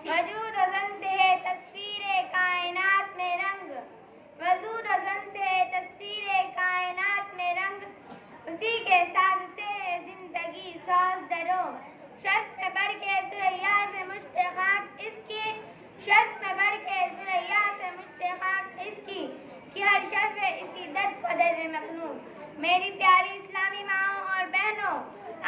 वजूद वजन से है तस्वीर कायनात में रंग, वजूद वजन से है तस्वीर कायनात में रंग, उसी के साथ से है जिंदगी साज दरो, शर्फ में बढ़ के सुरैया से मुश्ताक इसकी, शर्फ में बढ़ के सुरैया से मुश्ताक इसकी, कि हर शर्फ है इसी दर्ज कदर मखनून। मेरी प्यारी इस्लामी माओं और बहनों,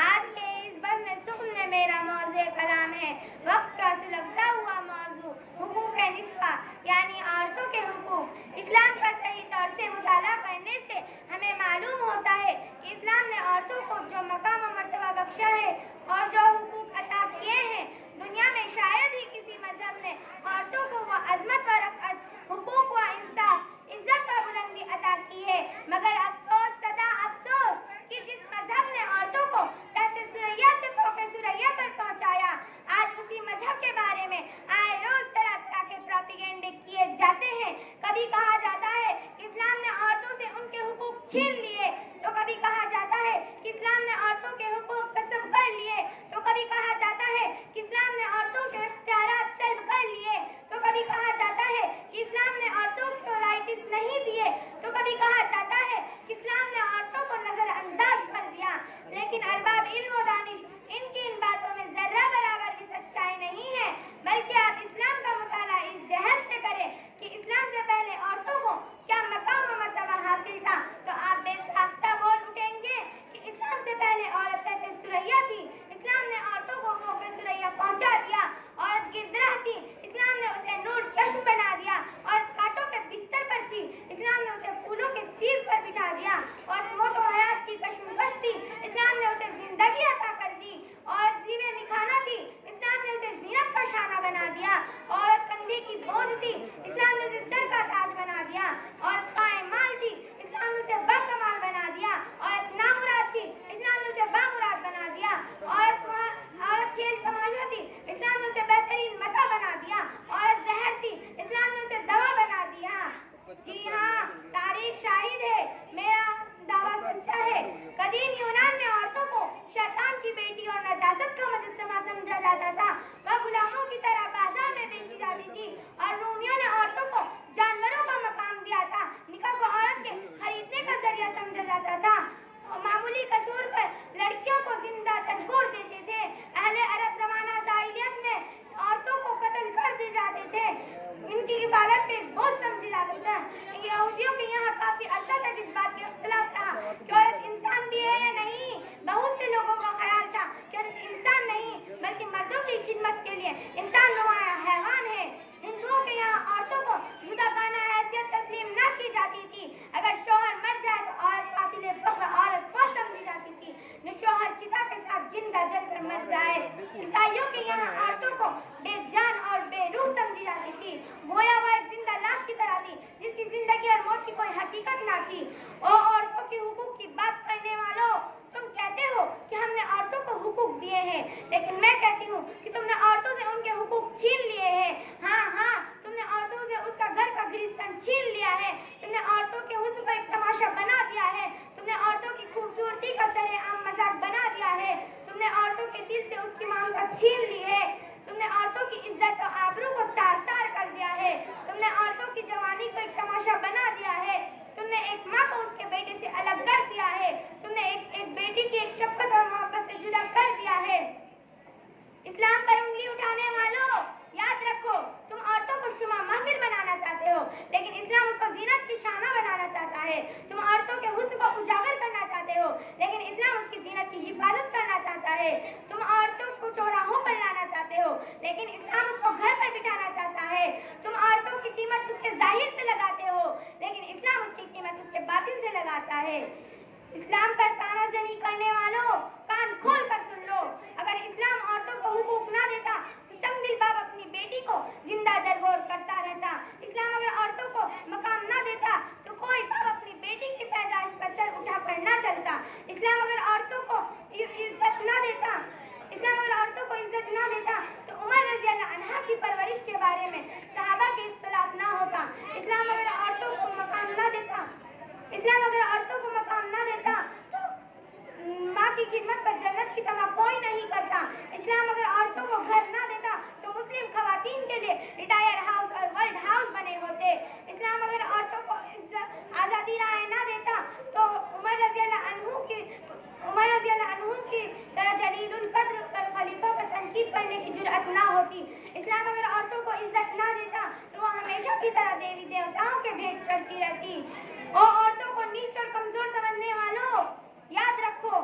आज के इस बज़्म सुख़्न में मेरा मौज़ू कलाम है वक्त का सुलगता हुआ मौजू, हुकूक निस्वा यानी औरतों के हुकूक। इस्लाम का सही तौर से मुताला करने से हमें मालूम होता है कि इस्लाम ने औरतों को जो मकाम और मर्तबा बख्शा है और जो हुकूक अता किए हैं, दुनिया में शायद ही किसी मजहब ने औरतों को वो अज़मत व रफ़अत, हुकूक व इंसाफ, इज्जत व बुलंदी अता की है। मगर अफसोस सदा अफसोस कि जिस मजहब ने औरतों को तहत सुरैया से फौके सुरैया पर पहुंचाया, आज उसी मजहब के बारे में आए रोज तरह तरह के प्रोपेगेंडे किए जाते हैं। कभी कहा जाता है कि इस्लाम ने औरतों से उनके हुकूक छीन लिए, तो कभी कहा जाता है कि इस्लाम ने औरतों के हुकूक कसम कर लिए, तो कभी कहा जाता है कि इस्लाम ने औरतों के इख्तियारात सल्ब कर लिए, तो कभी कहा जाता है कि इस्लाम ने औरतों को राइट्स नहीं दिए, तो कभी कहा जाता है कि इस्लाम ने औरतों को नजरअंदाज कर दिया। लेकिन अरबाब इल्म व दानिश, इनकी इन बातों में जर्रा बराबर भी सच्चाई नहीं है, बल्कि आप इस्लाम का मुताला इस जहल से करें कि इस्लाम से पहले औरतों को क्या मकाम व मर्तबा हासिल था, तो आप बेसाख्ता बोल उठेंगे कि इस्लाम से पहले औरत तहत सुरैया थी, इस्लाम ने औरतों को फौके सुरैया पहुंचा दिया, औरत गिरदराह थी, इस्लाम ने उसे नूर चश्म बना दिया, और कांटों के बिस्तर पर थी, इस्लाम ने उसे फूलों के सिर पर बिठा दिया, और मौत व हयात की कशमकश थी, इस्लाम ने उसे जिंदगी अता कर दी, और जीवे मिखाना थी, इस्लाम ने उसे जीनत का शाना बना दिया, औरत कंधे की बोझ थी, इस्लाम ने उसे सर का ताज बना दिया, और खाए माल थी, इस्लाम ने उसे बाकमाल बना दिया, औरत नामुराद थी, इस्लाम ने उसे बामुराद बना दिया, औरत खेल तमाशा थी, इस्लाम ने उसे बेहतरीन मता बना दिया, औरत जहर थी, इस्लाम ने उसे दवा बना दिया। जी हाँ, तारीख शाहिद है, मेरा दावा सच्चा है। कदीम यूनान में औरतों को शैतान की बेटी और नजासत का मुजस्समा समझा जाता था, वह गुलामों की तरह बाजार में बेची जाती थी, और रूमियों ने औरतों को जानवरों का मकाम दिया था, निकाह को औरत के खरीदने का जरिया समझा जाता था, मामूली कसूर पर लड़कियों को जिंदा तनकोर देते थे। अहले अरब जमाना जाहिलियत में औरतों को कत्ल कर दिए जाते थे, इनकी इबादत में बोझ समझी जाती था। यहूदियों के यहाँ काफी अरसा तक इस बात का इख्तिलाफ रहा कि औरत इंसान भी है या नहीं। बहुत से लोगों का ख्याल था कि औरत इंसान नहीं बल्कि मर्दों की खिदमत के लिए इंसान नुमाया हैवान है। हिंदुओं के यहाँ औरतों को जुदागाना हैसियत तस्लीम न की जाती थी, अगर शौहर मर जाए तो औरत कातिले फख्र औरत को समझी जाती थी, जो शौहर चिता के साथ जिंदा जलकर मर जाए। ईसाइयों के यहाँ औरतों को बेजान और बेरूह समझी जाती थी, गोया वह एक जिंदा लाश की तरह थी जिसकी जिंदगी और मौत की कोई हकीकत ना थी। ओ औरतों के हुकूक की बात करने वालों, तुम कहते हो कि हमने औरतों को हुकूक दिए हैं, लेकिन मैं कहती हूँ कि तुमने औरतों से उनके हुकूक छीन लिए हैं। हाँ, तुमने औरतों से उसका घर का गिरस्तन छीन लिया है, तुमने औरतों के हुस्न को एक तमाशा बना दिया है, तुमने औरतों की खूबसूरती का सरेआम मजाक बना दिया है, तुमने औरतों के दिल से उसकी ममता छीन ली है, तुमने औरतों की इज्जत और आबरू को तार तार कर दिया है, तुमने औरतों की जवानी को एक तमाशा बना दिया है, तुमने एक माँ को उसके बेटे से अलग कर दिया है, तुमने एक बेटी की एक शफकत और मोहब्बत से जुदा कर दिया है। इस्लाम पर उंगली उठाने वालों, याद रखो, तुम औरतों को शुमा महफिल बनाना चाहते हो, लेकिन इस्लाम उसको जीनत की शाना बनाना चाहता है। तुम औरतों के हुस्न को उजागर करना चाहते हो, लेकिन इस्लाम उसकी जीनत की हिफाजत करना चाहता है। तुम औरतों को चौराहों पर लाना चाहते हो, लेकिन इस्लाम उसको घर पर बिठाना चाहता है। तुम औरतों की कीमत उसके जाहिर से लगाते हो, लेकिन इस्लाम उसकी कीमत उसके बातिन से लगाता है। इस्लाम पर तानाजनी करने वालों, कान खोल कर सुन लो, अगर इस्लाम औरतों को हुकूक ना देता तो संगदिल बाप अपनी बेटी को जिंदा दरगोर करता रहता। इस्लाम अगर औरतों को मकाम ना देता तो कोई बाप अपनी बेटी की पैदाइश पर सर उठाकर ना चलता। इस्लाम अगर औरतों को इज्जत ना देता, इस्लाम अगर औरतों को इज्जत ना देता तो उमर रज़ी अल्लाह अन्हा की परवरिश के बारे में सहाबा के इख्तिलाफ ना होता। इस्लाम अगर औरतों को मकाम ना देता, इस्लाम अगर औरतों को मकाम ना देता तो माँ की खिदमत पर जन्नत की तमा कोई नहीं करता। इस्लाम अगर औरतों को घर ना देता तो मुस्लिम खवातीन इज्जत ना होती। इस्लाम अगर औरतों को इज्जत ना देता तो वो हमेशा की तरह देवी देवताओं के भेंट चढ़ती रहती। और औरतों को नीच और कमजोर समझने वालों, याद रखो,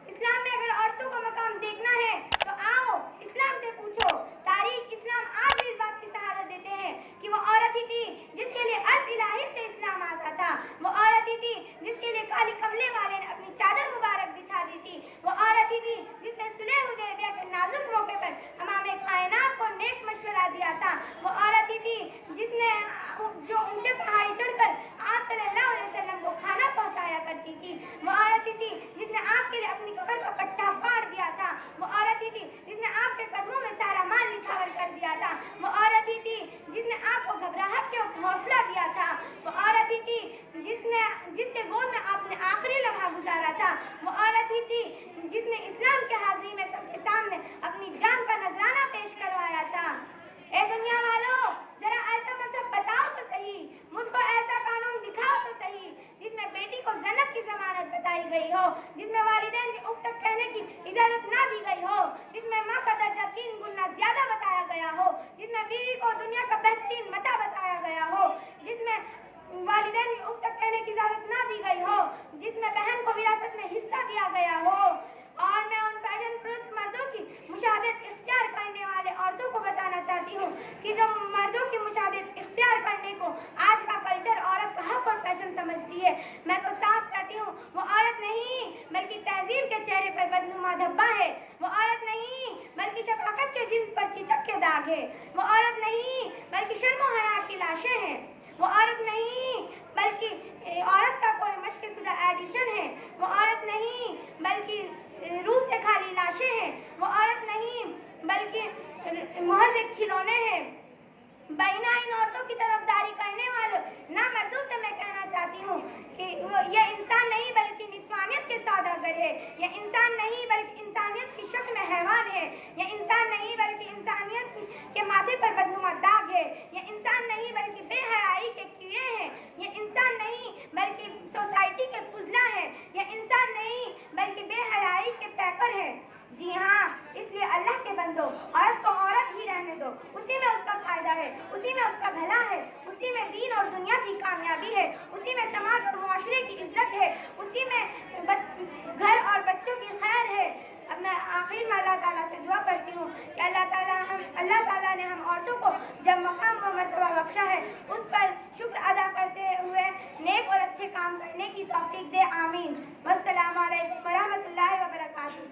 इस्लाम में अगर औरतों का मकाम देखना है तो आओ इस्लाम से पूछो। तारीख इस्लाम आज भी इस बात की शहादत देते हैं कि वो औरत ही थी जिसके लिए अर्श इलाही से इस्लाम आता था। वो औरत ही थी जिसके लिए काली कमले वाले ने अपनी चादर मुबारक बिछा दी थी। वो औरत ही थी जिसने सुलह हुदैबिया के नाजुक मौके पर हमामे कायनात को नेक मशवरा दिया था। वो औरत ही थी जिसने जो ऊंचे पहाड़ी चढ़कर आप सल्लल्लाहु अलैहि वसल्लम को खाना पहुंचाया करती थी। वो औरत ही थी जिसने आपके लिए अपनी कब्र का पट्टा फाड़ दिया था। वो औरत ही थी जिसने आपके कदमों में सारा माल निछावर कर दिया था। वो औरत ही थी जिसने आपको घबराहट के वक्त हौसला दिया था। वो औरत ही थी जिसके गोद में आपने आखिरी लम्हा गुजारा था। वो औरत ही थी जिसने इस्लाम के हाजिरी में सबके सामने अपनी जान का नजराना पेश करवाया था। ए दुनिया वालों, जरा ऐसा मजहब बताओ तो सही, मुझको ऐसा कानून दिखाओ तो सही जिसमें बेटी को जन्नत की जमानत बताई गई हो, जिसमें वालिदैन की उफ तक कहने की इजाजत ना दी गई हो, जिसमें माँ का दर्जा 3 गुना ज्यादा बताया गया हो, जिसमें बीवी को दुनिया का बेहतरीन मता बताया गया हो, जिसमें वालिदैन की उफ तक कहने की इजाजत ना दी गई हो, जिसमें बहन को विरासत में हिस्सा दिया गया हो। और मैं उन फैशन प्रस्त मर्दों की मुशाबियत इख्तियार करने वाले औरतों को बताना चाहती हूँ कि जो मर्दों की मुशाबियत इख्तियार करने को आज का कल्चर औरत का हक और फैशन समझती है, मैं तो साफ कहती हूँ वो औरत नहीं बल्कि तहजीब के चेहरे पर बदनुमा धब्बा है। वो औरत नहीं बल्कि शफाकत के जिस्म पर चिचक के दाग है। वो औरत नहीं बल्कि शर्म और हया की लाशें हैं। वो औरत नहीं बल्कि औरत का कोई मशक़-ए-शुदा एडिशन है। वो औरत नहीं बल्कि रूह से खाली लाशें हैं। वो औरत नहीं बल्कि महज एक खिलौने हैं। बैना इन औरतों की तरफदारी करने वालों ना मर्दों से मैं कहना चाहती हूँ कि यह इंसान नहीं बल्कि निस्वानियत के सौदागर है। यह इंसान नहीं बल्कि इंसानियत की शक्ल में हैवान है। यह इंसान नहीं बल्कि इंसानियत के माथे पर बदनुमा दाग है। यह इंसान नहीं बल्कि बेहयाई के कीड़े हैं। यह इंसान नहीं बल्कि सोसाइटी के फुजला है। यह इंसान नहीं बल्कि बेहयाई के पैकर है। जी हाँ, इसलिए अल्लाह के बंदो, औरत को औरत ही रहने दो। उसी में उसका फायदा है, उसी में उसका भला है, उसी में दीन और दुनिया की कामयाबी है, उसी में समाज और मुआशरे की इज्जत है, उसी में घर और बच्चों की खैर है। अब मैं आखिर में अल्लाह ताला से दुआ करती हूँ कि अल्लाह ताला ने हम औरतों को जब मकाम व मर्तबा बख्शा है उस पर शुक्र अदा करते हुए नेक और अच्छे काम करने की तौफीक दे। आमीन। वस्सलामु अलैकुम व रहमतुल्लाहि व बरकातुहू।